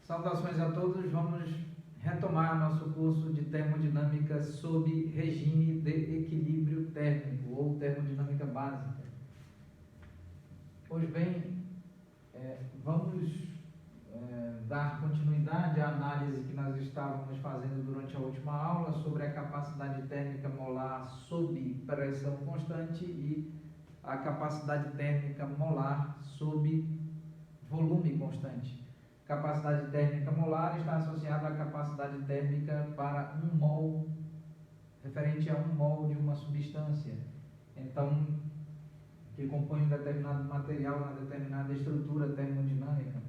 Saudações a todos, vamos retomar nosso curso de termodinâmica sob regime de equilíbrio térmico ou termodinâmica básica. Pois bem, vamos dar continuidade à análise que nós estávamos fazendo durante a última aula sobre a capacidade térmica molar sob pressão constante e a capacidade térmica molar sob volume constante. Capacidade térmica molar está associada à capacidade térmica para 1 mol, referente a 1 mol de uma substância, então, que compõe um determinado material, uma determinada estrutura termodinâmica,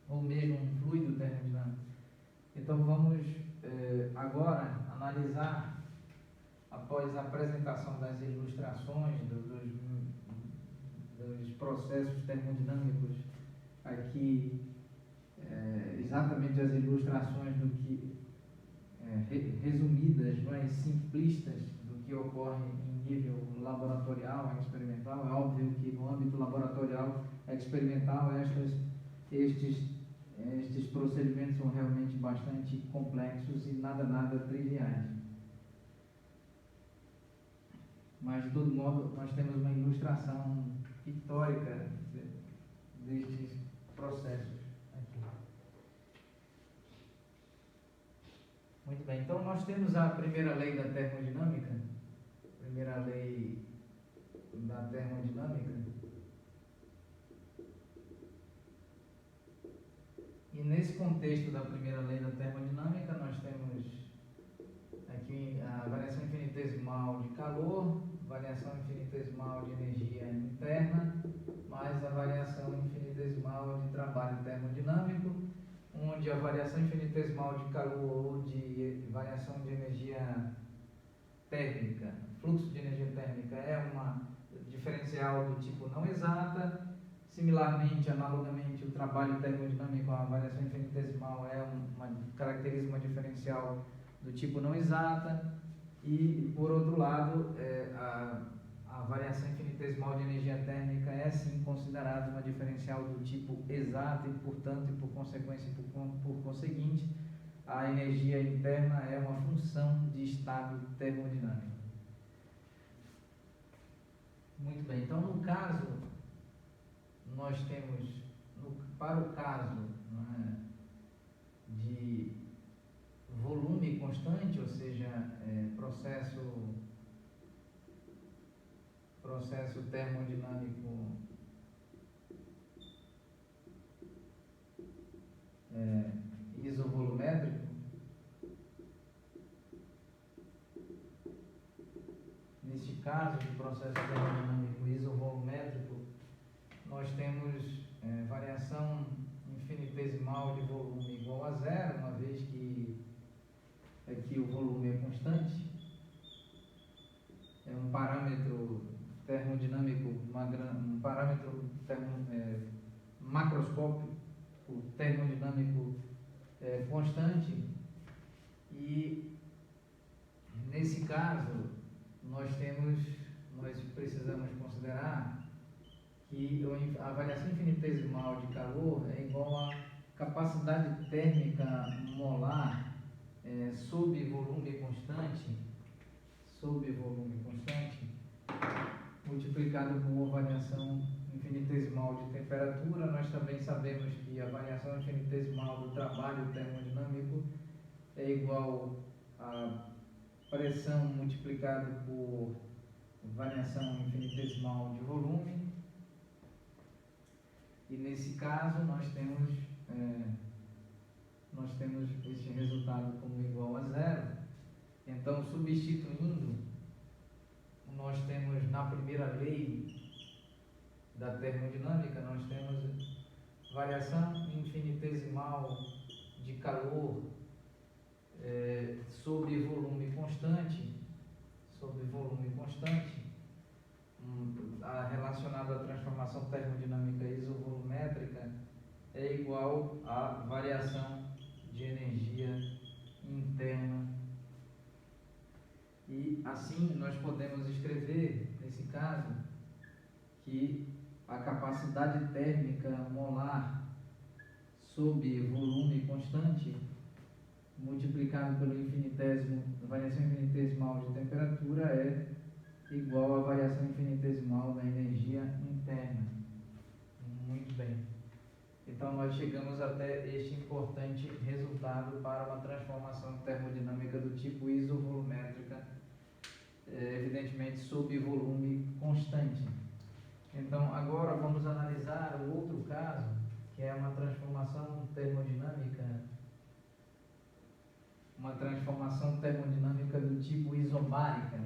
ou mesmo um fluido termodinâmico. Então, vamos agora analisar, após a apresentação das ilustrações dos processos termodinâmicos, aqui exatamente as ilustrações do que resumidas, mais simplistas do que ocorre em nível laboratorial, experimental. É óbvio que no âmbito laboratorial, experimental, estes procedimentos são realmente bastante complexos e nada triviais. Mas, de todo modo, nós temos uma ilustração pictórica destes processos aqui. Muito bem, então nós temos a primeira lei da termodinâmica, e nesse contexto da primeira lei da termodinâmica nós temos aqui a variação infinitesimal de calor, variação infinitesimal de energia interna, mais a variação infinitesimal de trabalho termodinâmico, onde a variação infinitesimal de calor ou de variação de energia térmica, fluxo de energia térmica, é uma diferencial do tipo não exata. Similarmente, analogamente, o trabalho termodinâmico, a variação infinitesimal caracteriza uma diferencial do tipo não exata. E, por outro lado, a variação infinitesimal de energia térmica é sim considerada uma diferencial do tipo exato e, portanto, e por consequência, por conseguinte, a energia interna é uma função de estado termodinâmico. Muito bem, então no caso, nós temos, para o caso de volume constante, ou seja, processo termodinâmico isovolumétrico, neste caso de processo termodinâmico isovolumétrico, nós temos variação infinitesimal de volume igual a zero, uma vez que aqui o volume é constante, é um parâmetro termodinâmico, um parâmetro macroscópico termodinâmico constante, e nesse caso nós precisamos considerar que a variação infinitesimal de calor é igual à capacidade térmica molar sob volume constante, multiplicado por variação infinitesimal de temperatura. Nós também sabemos que a variação infinitesimal do trabalho termodinâmico é igual a pressão multiplicado por variação infinitesimal de volume. E nesse caso nós temos este resultado como igual a zero. Então, substituindo, nós temos na primeira lei da termodinâmica, nós temos variação infinitesimal de calor sob volume constante, relacionado à transformação termodinâmica isovolumétrica, é igual à variação de energia interna. E assim nós podemos escrever, nesse caso, que a capacidade térmica molar sob volume constante multiplicado pelo infinitésimo, variação infinitesimal de temperatura é igual à variação infinitesimal da energia interna. Muito bem. Então nós chegamos até este importante resultado para uma transformação termodinâmica do tipo isovolumétrica, evidentemente sob volume constante. Então agora vamos analisar o outro caso, que é uma transformação termodinâmica do tipo isobárica.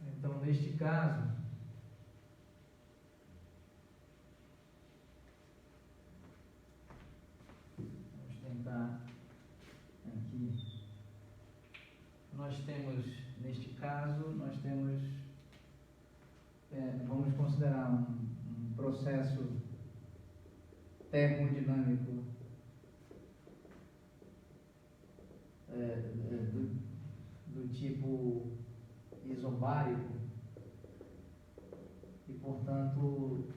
Então, neste caso, vamos tentar aqui. Vamos considerar um processo termodinâmico do tipo isobárico e, portanto,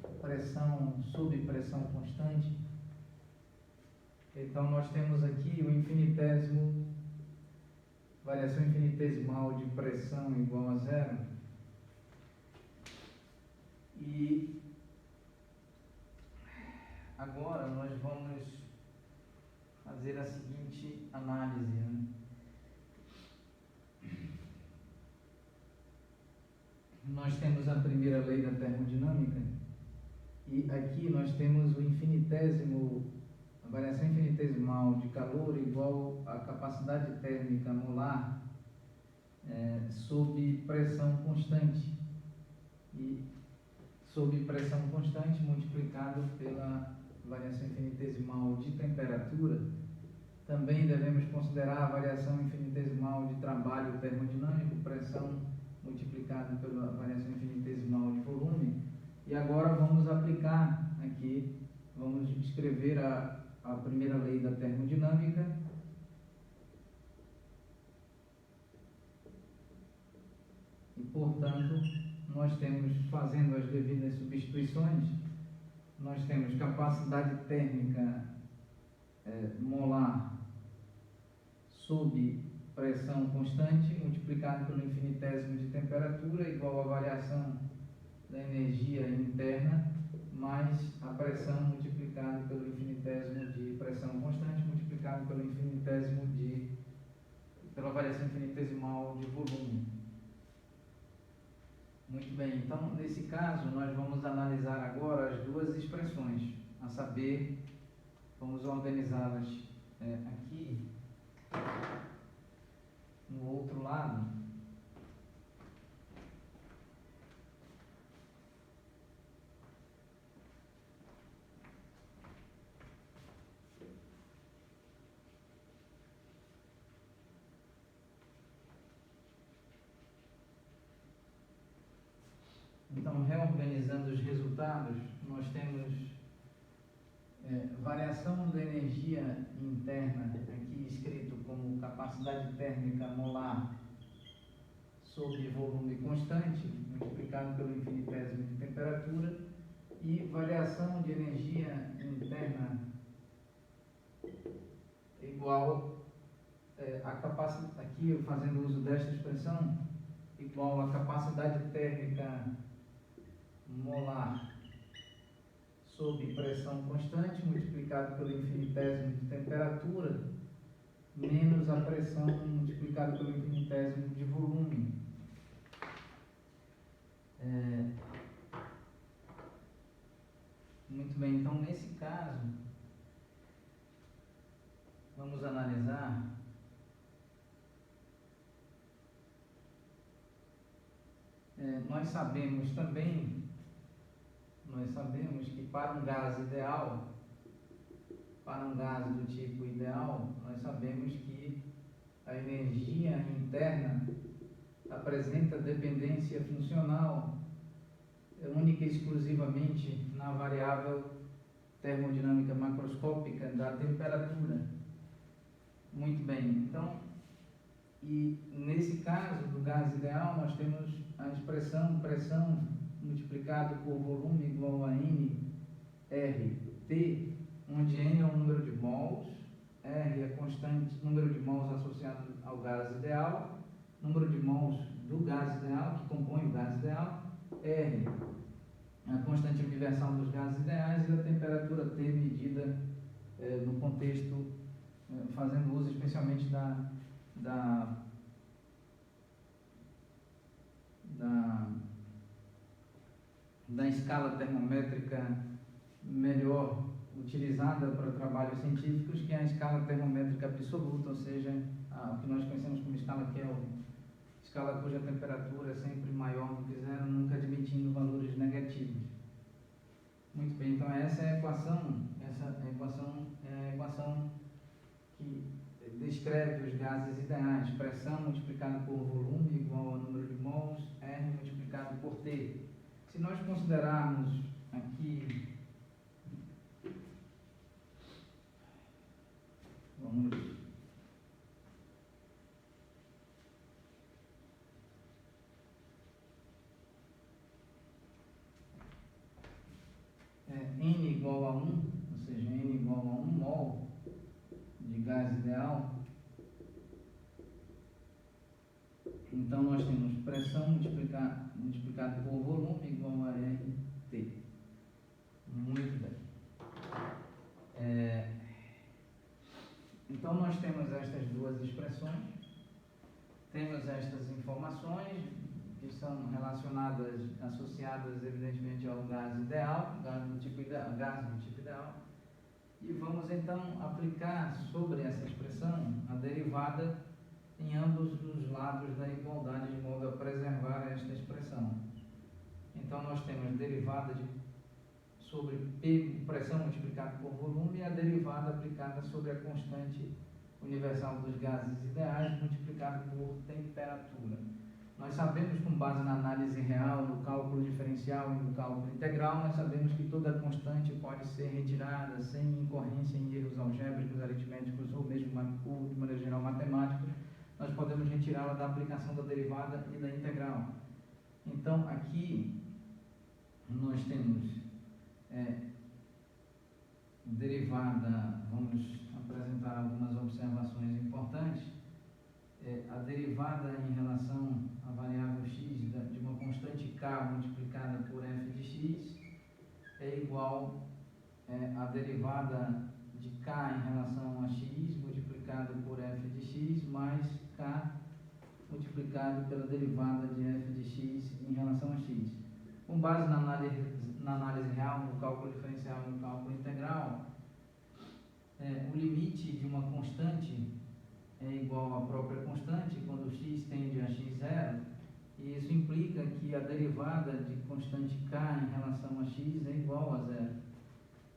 sob pressão constante. Então, nós temos aqui o infinitésimo, variação infinitesimal de pressão igual a zero. E agora nós vamos fazer a seguinte análise, né? Nós temos a primeira lei da termodinâmica e aqui nós temos o infinitésimo, a variação infinitesimal de calor igual à capacidade térmica molar sob pressão constante. E sob pressão constante multiplicado pela variação infinitesimal de temperatura. Também devemos considerar a variação infinitesimal de trabalho termodinâmico, pressão multiplicada pela variação infinitesimal de volume. E agora vamos aplicar aqui, vamos escrever a primeira lei da termodinâmica. E, portanto, nós temos, fazendo as devidas substituições, nós temos capacidade térmica molar sob pressão constante multiplicado pelo infinitésimo de temperatura igual à variação da energia interna mais a pressão multiplicada pelo infinitésimo de pressão constante multiplicado pelo pela variação infinitesimal de volume. Muito bem, então nesse caso nós vamos analisar agora as duas expressões, a saber, vamos organizá-las aqui no outro lado. Então, reorganizando os resultados, nós temos variação da energia interna, aqui escrito como capacidade térmica molar sobre volume constante, multiplicado pelo infinitésimo de temperatura, e variação de energia interna igual a capacidade, aqui fazendo uso desta expressão, igual a capacidade térmica molar sob pressão constante multiplicado pelo infinitésimo de temperatura menos a pressão multiplicada pelo infinitésimo de volume. Muito bem, então nesse caso vamos analisar nós sabemos que para um gás ideal, para um gás do tipo ideal, nós sabemos que a energia interna apresenta dependência funcional única e exclusivamente na variável termodinâmica macroscópica da temperatura. Muito bem, então, e nesse caso do gás ideal nós temos a expressão pressão multiplicado por volume igual a nRT, onde N é o número de mols, R é constante, número de mols associado ao gás ideal, número de mols do gás ideal, que compõe o gás ideal, R a constante universal dos gases ideais e a temperatura T medida no contexto, fazendo uso especialmente da escala termométrica melhor utilizada para trabalhos científicos, que é a escala termométrica absoluta, ou seja, o que nós conhecemos como escala Kelvin, escala cuja temperatura é sempre maior do que zero, nunca admitindo valores negativos. Muito bem, então essa é a equação que descreve os gases ideais, pressão multiplicada por volume igual ao número de mols, R multiplicado por T. Se nós considerarmos aqui, N igual a 1, ou seja, N igual a 1 mol de gás ideal, então nós temos pressão multiplicado por volume igual a RT. Muito bem. Então nós temos estas duas expressões, temos estas informações que são relacionadas, associadas evidentemente ao gás ideal, gás do tipo ideal, e vamos então aplicar sobre essa expressão a derivada em ambos os lados da igualdade, de modo a preservar esta expressão. Então nós temos derivada sobre P, pressão multiplicada por volume, e a derivada aplicada sobre a constante universal dos gases ideais multiplicada por temperatura. Nós sabemos, com base na análise real, no cálculo diferencial e no cálculo integral, nós sabemos que toda constante pode ser retirada sem incorrência em erros algébricos, aritméticos ou mesmo, de maneira geral, matemáticos. Nós podemos retirá-la da aplicação da derivada e da integral. Então, aqui nós temos derivada, vamos apresentar algumas observações importantes. A derivada em relação à variável x de uma constante k multiplicada por f de x é igual à derivada de k em relação a x multiplicado por f de x mais k multiplicado pela derivada de f de x em relação a x. Com base na análise real, no cálculo diferencial e no cálculo integral, o limite de uma constante é igual à própria constante quando x tende a x0, e isso implica que a derivada de constante k em relação a x é igual a zero.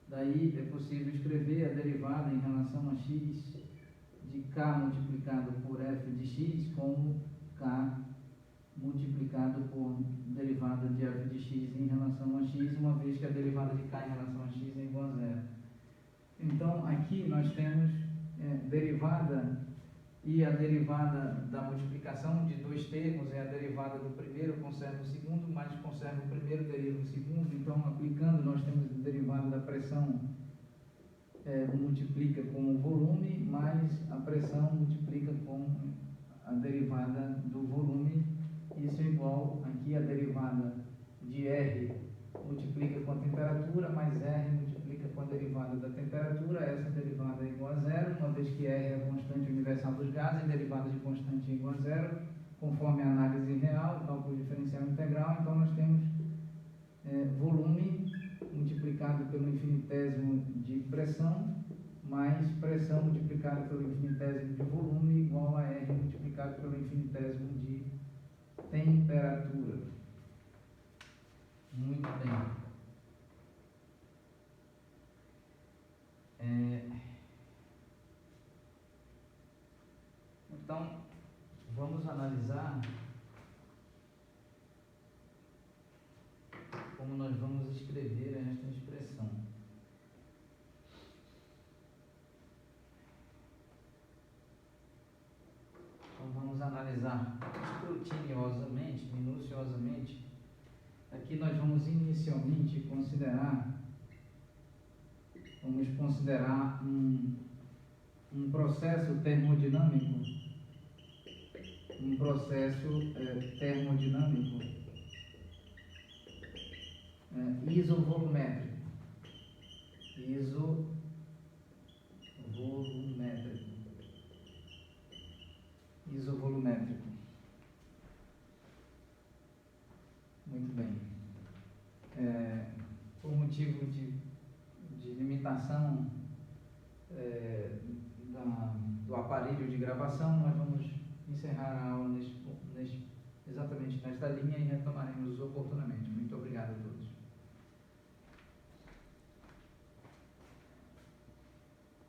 Daí é possível escrever a derivada em relação a x de k multiplicado por f de x como k multiplicado por derivada de f de x em relação a x, uma vez que a derivada de k em relação a x é igual a zero. Então, aqui nós temos derivada, e a derivada da multiplicação de dois termos é a derivada do primeiro, conserva o segundo, mais conserva o primeiro, deriva o segundo. Então, aplicando, nós temos a derivada da pressão multiplica com o volume, mais a pressão multiplica com a derivada do volume. Isso é igual, aqui a derivada de R multiplica com a temperatura, mais R multiplica com a derivada da temperatura. Essa derivada é igual a zero, uma vez que R é a constante universal dos gases, derivada de constante é igual a zero, conforme a análise real, cálculo diferencial integral. Então nós temos volume multiplicado pelo infinitésimo de pressão, mais pressão multiplicada pelo infinitésimo de volume, igual a R multiplicado pelo infinitésimo de temperatura. Muito bem. Então, vamos analisar como nós vamos escrever esta expressão. Então, vamos analisar escrutiniosamente, minuciosamente. Aqui nós vamos inicialmente considerar um processo termodinâmico, isovolumétrico. Muito bem. Por motivo de limitação do aparelho de gravação, nós vamos encerrar a aula exatamente nesta linha e retomaremos oportunamente. Muito obrigado a todos.